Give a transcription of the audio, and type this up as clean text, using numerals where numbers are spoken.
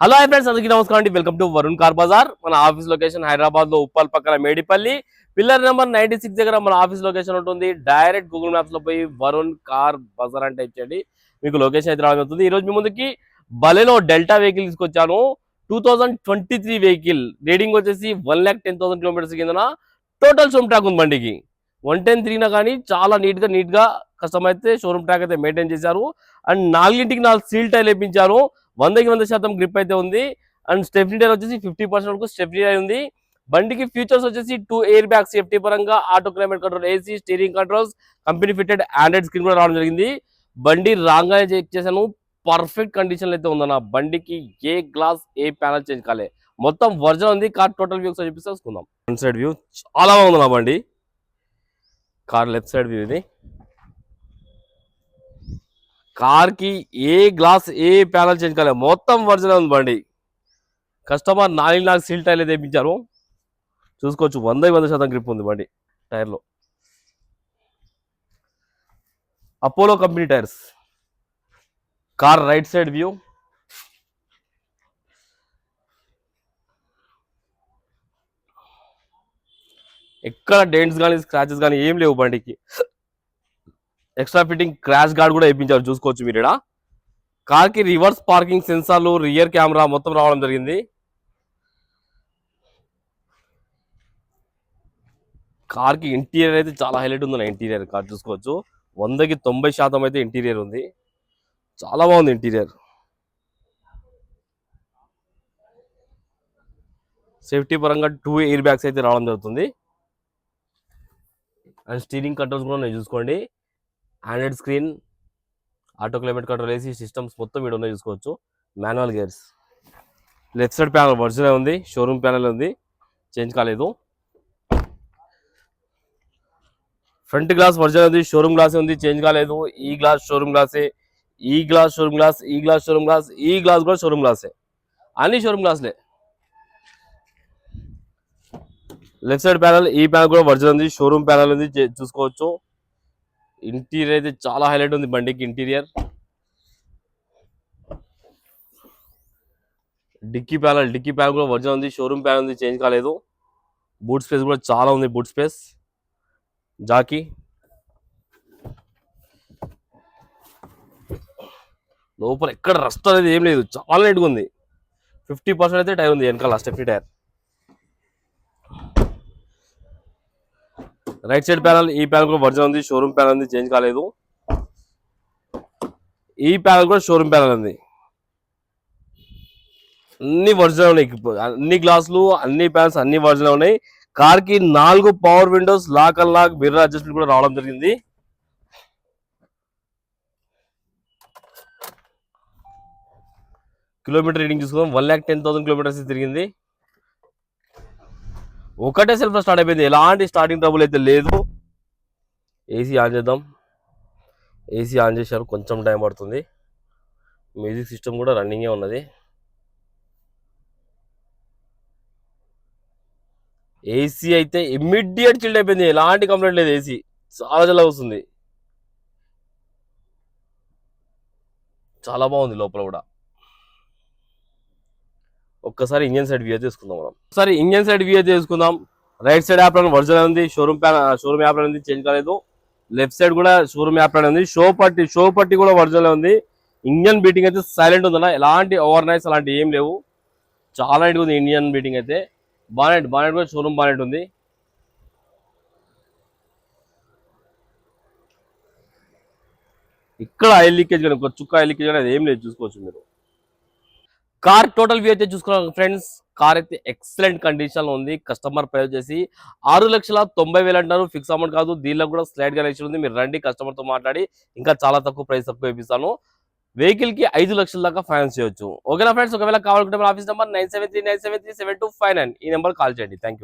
Hello hi friends, అందరికీ నమస్కారం అండి. Welcome to Varun car bazaar. మన ఆఫీస్ లొకేషన్ హైదరాబాద్ లో ఉప్పల్ పక్కన మేడిపల్లి పిల్లర్ నెంబర్ 96 దగ్గర మన ఆఫీస్ లొకేషన్ ఉంటుంది. డైరెక్ట్ గూగుల్ మ్యాప్స్ లో పోయి వరుణ్ కార్ బజార్ అంటే ఇచ్చేయండి, మీకు లొకేషన్ అయితే రావడం అవుతుంది. ఈ రోజు మీ ముందుకి బలెనో డెల్టా వెహికల్ తీసుకొచ్చాను. 2023 వెహికల్, రీడింగ్ వచ్చేసి 1,10,000 కిలోమీటర్స్ కింద టోటల్ షోరూమ్ ట్రాక్ ఉంది బండికి. 110 తిరిగినా కానీ చాలా నీట్ గా కస్టమర్ అయితే షోరూమ్ ట్రాక్ అయితే మెయింటైన్ చేశారు. అండ్ 4 సీల్ టైల్ వేయించారు. 100% గ్రిప్ అయితే ఉంది. అండ్ స్టెప్నీ టైర్ వచ్చేసి 50% వరకు స్టెప్నీ టైర్ ఉంది. బండికి ఫీచర్స్ వచ్చేసి 2 ఎయిర్ బ్యాగ్ సేఫ్టీ పరంగా, auto climate control, AC, steering controls, company fitted Android screen కూడా రావడం జరిగింది. బండి రాగానే చెక్ చేశాను, పర్ఫెక్ట్ కండిషన్ అయితే ఉందన్న. బండికి ఏ గ్లాస్ ఏ ప్యానల్ చేంజ్ కాలే, మొత్తం వర్జన్ ఉంది. కార్ టోటల్ వ్యూ చూపిస్తే చూసుకుందాం. ఫ్రంట్ సైడ్ వ్యూ చాలా బాగుంది నా బండి. కార్ లెఫ్ట్ సైడ్ వ్యూ ఇది. కార్ కి ఏ గ్లాస్ ఏ ప్యానల్ చేంజ్ కాలేదు, మొత్తం వర్జన్ ఉంది బండి. కస్టమర్ 4 సీల్ టైర్ తెప్పించారు, చూసుకోవచ్చు. 100% గ్రిప్ ఉంది బండి టైర్లో. Apollo company tyres. Car right side view. ఎక్కడ డెంట్స్ కానీ స్క్రాచెస్ కానీ ఏం లేవు బండికి. ఎక్స్ట్రా ఫిట్టింగ్ క్రాష్ గార్డ్ కూడా వేయించారు, చూసుకోవచ్చు మీరు. ఇక్కడ కార్ కి రివర్స్ పార్కింగ్ సెన్సార్లు, రియర్ కెమెరా మొత్తం రావడం జరిగింది. కార్ కి ఇంటీరియర్ అయితే చాలా హైలైట్ ఉంది. ఇంటీరియర్ కార్ చూసుకోవచ్చు, 100కి 90% అయితే ఇంటీరియర్ ఉంది. చాలా బాగుంది ఇంటీరియర్. సేఫ్టీ పరంగా 2 ఎయిర్ బ్యాగ్స్ అయితే రావడం జరుగుతుంది. అండ్ స్టీరింగ్ కంట్రోల్స్ కూడా ఉన్నాయి, చూసుకోండి. Android screen, auto climate control, AC systems మొత్తం వీడు ఉన్నాయి, చూసుకోవచ్చు. Manual gears. Left side panel original ఉంది, షోరూమ్ ప్యానల్ ఉంది, చేంజ్ కాలేదు. ఫ్రంట్ గ్లాస్ వర్జినల్ ఉంది, షోరూమ్ గ్లాస్ ఉంది, చేంజ్ కాలేదు. ఈ గ్లాస్ షోరూమ్ గ్లాసే, ఈ గ్లాస్ షోరూమ్ గ్లాస్, ఈ గ్లాస్ షోరూమ్ గ్లాస్, ఈ గ్లాస్ కూడా షోరూమ్ గ్లాసే, అన్ని షోరూమ్ గ్లాస్లే. లెఫ్ట్ సైడ్ ప్యానల్, ఈ ప్యానల్ కూడా వర్జినల్ ఉంది, షోరూమ్ ప్యానల్ ఉంది, చూసుకోవచ్చు. ఇంటీరియర్ అయితే చాలా హైలైట్ ఉంది బండికి. ఇంటీరియర్ డిక్కీ ప్యానల్ కూడా వర్జినల్ ఉంది, షోరూమ్ ప్యానల్ ఉంది, చేంజ్ కాలేదు. బూట్ స్పేస్ కూడా చాలా ఉంది, బూట్ స్పేస్. జాకీ లోపల ఎక్కడ రస్ట్ అనేది ఏం లేదు, చాలా నీట్గా ఉంది. 50% అయితే టైర్ ఉంది వెనకాల, stepney tyre. Right side panel, ఈ ప్యానల్ కూడా వర్జినల్ ఉంది, షోరూమ్ ప్యానల్ ఉంది, చేంజ్ కాలేదు. ఈ ప్యానల్ కూడా షోరూమ్ ప్యానల్ ఉంది, అన్ని వర్జినల్ ఉన్నాయి. అన్ని గ్లాసులు, అన్ని ప్యానల్స్ అన్ని వర్జినల్ ఉన్నాయి. కార్ కి 4 power windows, lock and lock, mirror adjustment కూడా రావడం జరిగింది. కిలోమీటర్ రీడింగ్ చూసుకుందాం. 1,10,000 కిలోమీటర్స్ తిరిగింది. ఒకటే సెల్ఫ్ స్టార్ట్ అయిపోయింది, ఎలాంటి స్టార్టింగ్ ట్రబుల్ అయితే లేదు. ఏసీ ఆన్ చేద్దాం. ఏసీ ఆన్ చేశారు, కొంచెం టైం పడుతుంది. మ్యూజిక్ సిస్టమ్ కూడా రన్నింగే ఉన్నది. ఏసీ అయితే ఇమ్మీడియట్ చిల్డ్ అయిపోయింది, ఎలాంటి కంప్లైంట్ లేదు. ఏసీ చాలా చల్లగా వస్తుంది, చాలా బాగుంది లోపల కూడా. ఒక్కసారి ఇంజన్ సైడ్ వ్యూ తీసుకుందాం మనం. ఒకసారి ఇంజన్ సైడ్ వ్యూ తీసుకుందాం. రైట్ సైడ్ యాప్ వర్జన్ ఉంది, షోరూమ్ యాప్ ఉంది, చేంజ్ కాలేదు. లెఫ్ట్ సైడ్ కూడా షోరూమ్ యాప్ ఉంది. షో పట్టి కూడా వర్జన్ ఉంది. ఇంజన్ బీటింగ్ అయితే సైలెంట్ ఉందన్న, ఎలాంటి ఓవర్ నైట్స్ అలాంటి ఏం లేవు, చాలా నీట్గా ఉంది ఇంజన్ బీటింగ్ అయితే. బానెట్ కూడా షోరూమ్ బానెట్ ఉంది. ఇక్కడ ఆయిల్ లీకేజ్ కానీ, ఒక చుక్క ఆయిల్ లీకేజ్ కానీ అది ఏం లేదు, చూసుకోవచ్చు మీరు. కార్ టోటల్ వ్యూ అయితే చూసుకున్నాం ఫ్రెండ్స్. కార్ అయితే ఎక్సలెంట్ కండిషన్ లో ఉంది. కస్టమర్ ప్రైస్ వచ్చేసి 6,90,000 అంటారు, ఫిక్స్ అమౌంట్ కాదు. దీనిలో కూడా స్లైడ్ గా ఉంది. మీరు రండి, కస్టమర్ తో మాట్లాడి ఇంకా చాలా తక్కువ ఇప్పిస్తాను. వెహికల్ కి 5 లక్షల దాకా ఫైనాన్స్ చేయొచ్చు. ఓకేనా ఫ్రెండ్స్? ఒకవేళ కావాలనుకుంటే మన ఆఫీస్ నెంబర్ 9739737259, ఈ నెంబర్ కాల్ చేయండి. Thank you.